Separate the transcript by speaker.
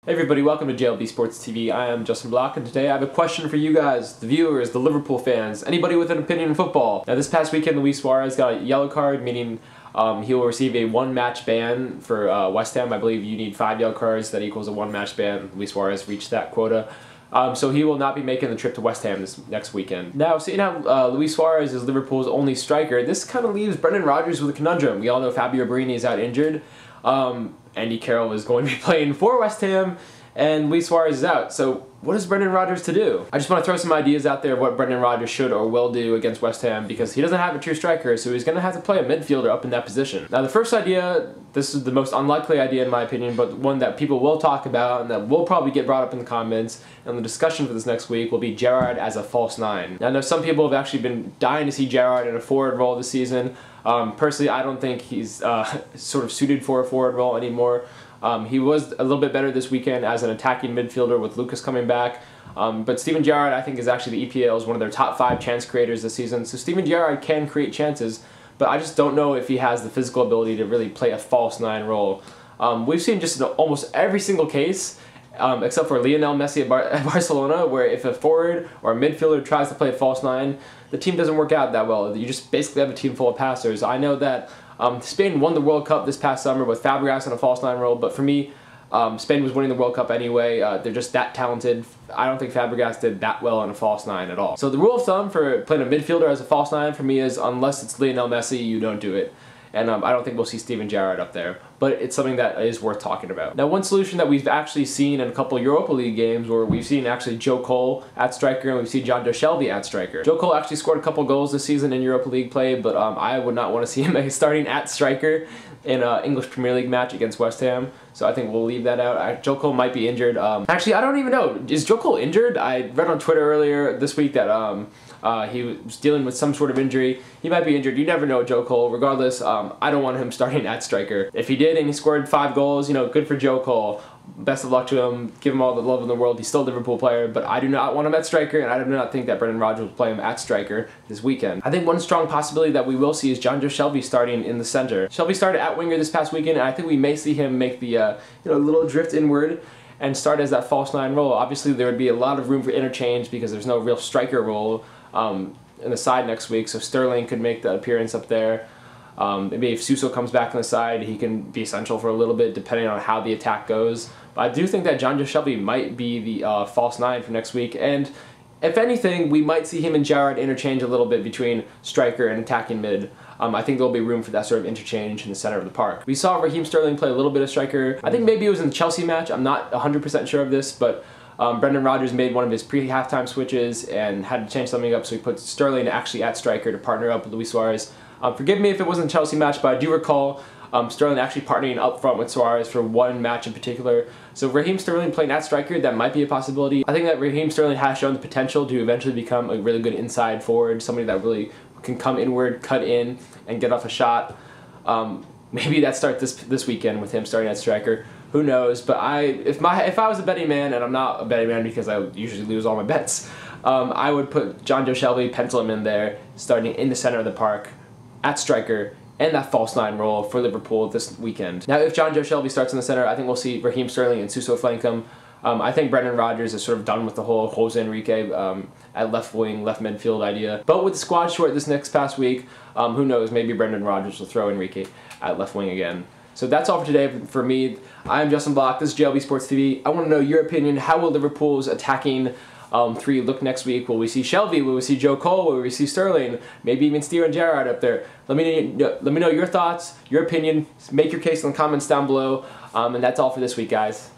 Speaker 1: Hey everybody, welcome to JLB Sports TV. I am Justin Block, and today I have a question for you guys, the viewers, the Liverpool fans, anybody with an opinion in football. Now this past weekend, Luis Suarez got a yellow card, meaning he will receive a one-match ban for West Ham. I believe you need 5 yellow cards, that equals a one-match ban. Luis Suarez reached that quota. So he will not be making the trip to West Ham this next weekend. Now, seeing how Luis Suarez is Liverpool's only striker, this kind of leaves Brendan Rodgers with a conundrum. We all know Fabio Borini is out injured. Andy Carroll is going to be playing for West Ham, and Luis Suarez is out. So what is Brendan Rodgers to do? I just want to throw some ideas out there of what Brendan Rodgers should or will do against West Ham, because he doesn't have a true striker, so he's going to have to play a midfielder up in that position. Now the first idea, this is the most unlikely idea in my opinion, but one that people will talk about and that will probably get brought up in the comments, and the discussion for this next week will be Gerrard as a false 9. Now I know some people have actually been dying to see Gerrard in a forward role this season. Personally, I don't think he's sort of suited for a forward role anymore. He was a little bit better this weekend as an attacking midfielder with Lucas coming back. But Steven Gerrard, I think, is actually the EPL's one of their top 5 chance creators this season. So Steven Gerrard can create chances, but I just don't know if he has the physical ability to really play a false 9 role. We've seen just in almost every single case, except for Lionel Messi at Barcelona, where if a forward or a midfielder tries to play a false 9, the team doesn't work out that well. You just basically have a team full of passers. I know that Spain won the World Cup this past summer with Fabregas in a false 9 role, but for me, Spain was winning the World Cup anyway. They're just that talented. I don't think Fabregas did that well on a false 9 at all. So the rule of thumb for playing a midfielder as a false 9 for me is, unless it's Lionel Messi, you don't do it. And I don't think we'll see Steven Gerrard up there, but it's something that is worth talking about. Now, one solution that we've actually seen in a couple Europa League games, where we've seen actually Joe Cole at striker and we've seen Jonjo Shelvey at striker. Joe Cole actually scored a couple goals this season in Europa League play, but I would not want to see him starting at striker in an English Premier League match against West Ham, so I think we'll leave that out. Joe Cole might be injured. Actually, I don't even know. Is Joe Cole injured? I read on Twitter earlier this week that he was dealing with some sort of injury. He might be injured. You never know, Joe Cole. Regardless, I don't want him starting at striker. If he did and he scored 5 goals, you know, good for Joe Cole. Best of luck to him. Give him all the love in the world. He's still a Liverpool player, but I do not want him at striker, and I do not think that Brendan Rodgers will play him at striker this weekend. I think one strong possibility that we will see is Jonjo Shelvey starting in the center. Shelvey started at winger this past weekend, and I think we may see him make the little drift inward and start as that false 9 role. Obviously, there would be a lot of room for interchange because there's no real striker role in the side next week, so Sterling could make the appearance up there. Maybe if Suso comes back on the side, he can be essential for a little bit depending on how the attack goes. But I do think that Jonjo Shelvey might be the false 9 for next week, and if anything, we might see him and Gerrard interchange a little bit between striker and attacking mid. I think there'll be room for that sort of interchange in the center of the park. We saw Raheem Sterling play a little bit of striker. I think maybe it was in the Chelsea match. I'm not 100% sure of this, but Brendan Rodgers made one of his pre-halftime switches and had to change something up, so he put Sterling actually at striker to partner up with Luis Suarez. Forgive me if it wasn't a Chelsea match, but I do recall Sterling actually partnering up front with Suarez for one match in particular. So Raheem Sterling playing at striker, that might be a possibility. I think that Raheem Sterling has shown the potential to eventually become a really good inside forward, somebody that really can come inward, cut in, and get off a shot. Maybe that starts this weekend with him starting at striker. Who knows? But if I was a betting man, and I'm not a betting man because I usually lose all my bets, I would put Jonjo Shelvey, pencil him in there, starting in the center of the park, at striker, and that false 9 role for Liverpool this weekend. Now, if Jonjo Shelvey starts in the center, I think we'll see Raheem Sterling and Suso flank him. I think Brendan Rodgers is sort of done with the whole Jose Enrique at left wing, left midfield idea. But with the squad short this next past week, who knows, maybe Brendan Rodgers will throw Enrique at left wing again. So that's all for today for me. I'm Justin Block, this is JLB Sports TV. I want to know your opinion. How will Liverpool's attacking 3 look next week? Will we see Shelvey? Will we see Joe Cole? Will we see Sterling? Maybe even Steven Gerrard up there? Let me know your thoughts, your opinion. Make your case in the comments down below. And that's all for this week, guys.